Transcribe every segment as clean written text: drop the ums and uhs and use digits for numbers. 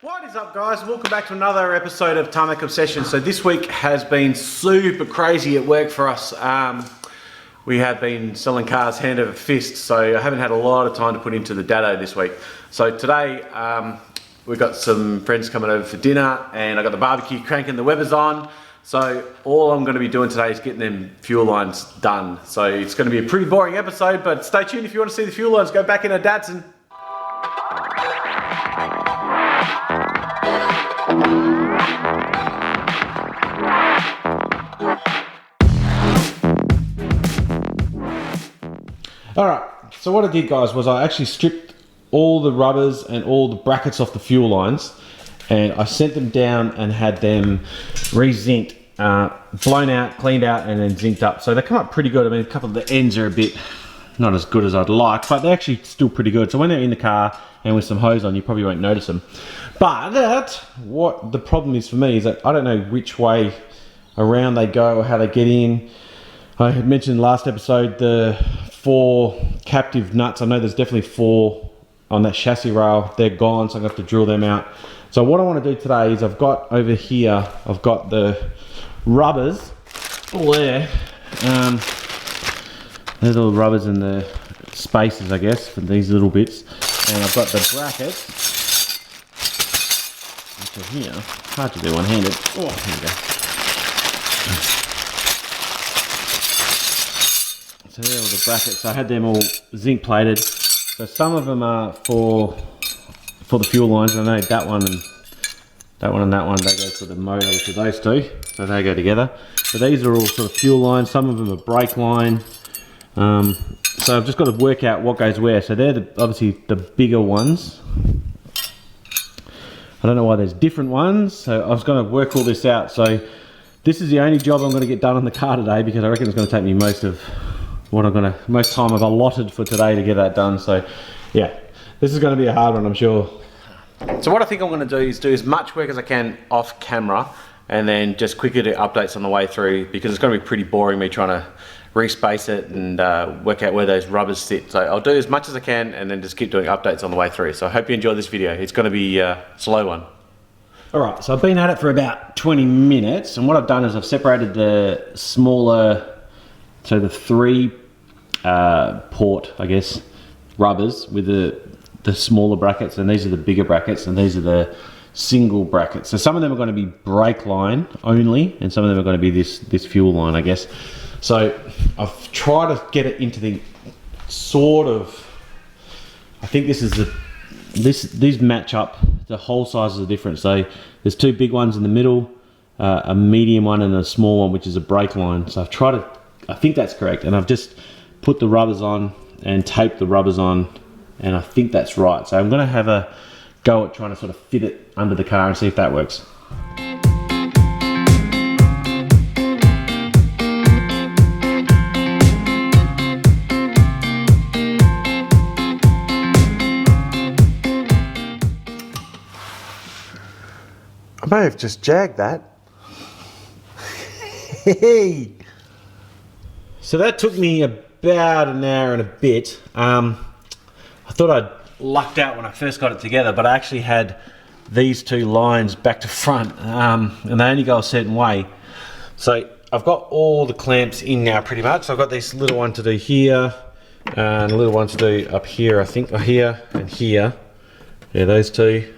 What is up, guys? Welcome back to another episode of Tarmac Obsession. So this week has been super crazy at work for us. We have been selling cars hand over fist, so I haven't had a lot of time to put into the dado this week. So today we've got some friends coming over for dinner, and I got the barbecue cranking, the weather's on. So all I'm going to be doing today is getting them fuel lines done. So it's going to be a pretty boring episode, but stay tuned if you want to see the fuel lines go back in a Datsun. Alright, so what I did, guys, was I actually stripped all the rubbers and all the brackets off the fuel lines, and I sent them down and had them re-zinced, blown out, cleaned out, and then zinced up. So they come up pretty good. I mean, a couple of the ends are a bit not as good as I'd like, but they're actually still pretty good. So when they're in the car and with some hose on, you probably won't notice them. But what the problem is for me is that I don't know which way around they go or how they get in. I had mentioned last episode the 4 captive nuts. I know there's definitely 4 on that chassis rail. They're gone, so I'm gonna have to drill them out. So what I want to do today is I've got over here, I've got the rubbers all there. There's all the rubbers and the spaces, I guess, for these little bits. And I've got the brackets, which are here. Hard to do one-handed. Oh, here we go. So there are all the brackets. So I had them all zinc plated. So some of them are for the fuel lines. I know that one and that one and that one, they go for the motor, which are those two. So they go together. So these are all sort of fuel lines. Some of them are brake line. So I've just got to work out what goes where. So they're obviously the bigger ones. I don't know why there's different ones. So I was going to work all this out. So this is the only job I'm going to get done on the car today, because I reckon it's going to take me most time I've allotted for today to get that done. So yeah, this is going to be a hard one, I'm sure. So what I think I'm going to do is do as much work as I can off camera, and then just quickly do updates on the way through, because it's going to be pretty boring me trying to respace it and work out where those rubbers sit. So I'll do as much as I can and then just keep doing updates on the way through. So I hope you enjoy this video. It's going to be a slow one. Alright, so I've been at it for about 20 minutes, and what I've done is I've separated the smaller, so the 3 port, I guess, rubbers with the smaller brackets, and these are the bigger brackets, and these are the single brackets. So some of them are going to be brake line only, and some of them are going to be this fuel line, I guess. So I've tried to get it into the sort of, I think this is these match up. The hole sizes are different. So there's 2 big ones in the middle, a medium one and a small one, which is a brake line. So I've tried to, I think that's correct, and I've just put the rubbers on and taped the rubbers on, and I think that's right. So I'm going to have a go at trying to sort of fit it under the car and see if that works. I may have just jagged that. Hey! So that took me about an hour and a bit. I thought I'd lucked out when I first got it together, but I actually had these 2 lines back to front, and they only go a certain way. So I've got all the clamps in now pretty much. So I've got this little one to do here, and a little one to do up here, I think, or here and here. Yeah, those 2.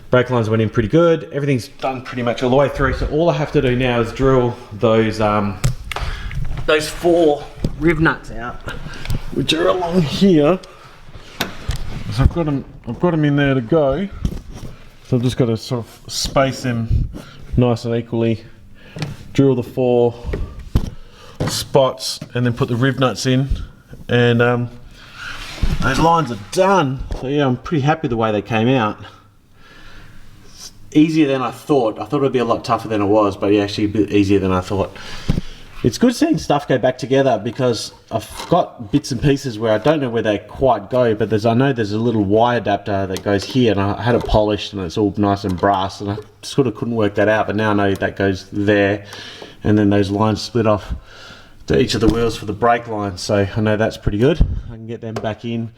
Brake lines went in pretty good. Everything's done pretty much all the way through. So all I have to do now is drill those 4 riv nuts out, which are along here. So I've got them in there to go. So I've just got to sort of space them nice and equally. Drill the 4 spots and then put the riv nuts in, and those lines are done. So yeah, I'm pretty happy the way they came out. Easier than I thought. I thought it would be a lot tougher than it was, but yeah, actually a bit easier than I thought. It's good seeing stuff go back together, because I've got bits and pieces where I don't know where they quite go, but I know there's a little Y adapter that goes here, and I had it polished and it's all nice and brass, and I sort of couldn't work that out, but now I know that goes there, and then those lines split off to each of the wheels for the brake lines, so I know that's pretty good. I can get them back in.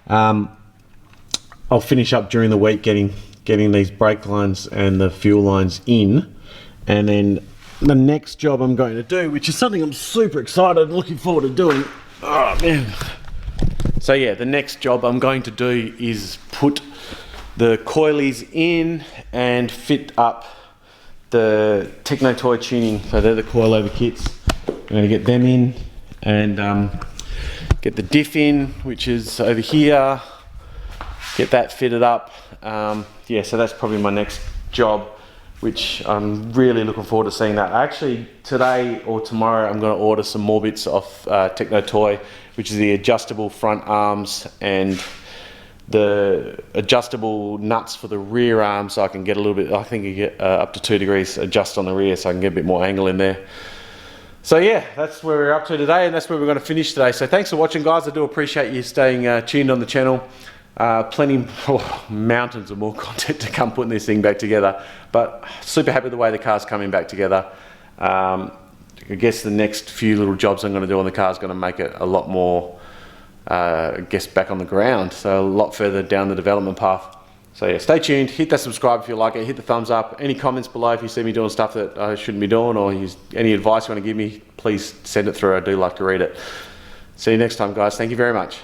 I'll finish up during the week getting getting these brake lines and the fuel lines in. And then the next job I'm going to do, which is something I'm super excited and looking forward to doing. Oh man. So yeah, the next job I'm going to do is put the coilies in and fit up the Techno Toy tuning. So they're the coilover kits. I'm going to get them in and get the diff in, which is over here. Get that fitted up. Yeah, so that's probably my next job, which I'm really looking forward to seeing that. Actually, today or tomorrow, I'm going to order some more bits off Techno Toy, which is the adjustable front arms and the adjustable nuts for the rear arm, so I can get a little bit, I think you get up to 2 degrees adjust on the rear, so I can get a bit more angle in there. So yeah, that's where we're up to today, and that's where we're going to finish today. So thanks for watching, guys. I do appreciate you staying tuned on the channel. Plenty, mountains of more content to come putting this thing back together, but super happy with the way the car's coming back together. I guess the next few little jobs I'm going to do on the car is going to make it a lot more, I guess, back on the ground, so a lot further down the development path. So yeah, stay tuned, hit that subscribe if you like it, hit the thumbs up. Any comments below if you see me doing stuff that I shouldn't be doing, or any advice you want to give me, please send it through. I do like to read it. See you next time, guys. Thank you very much.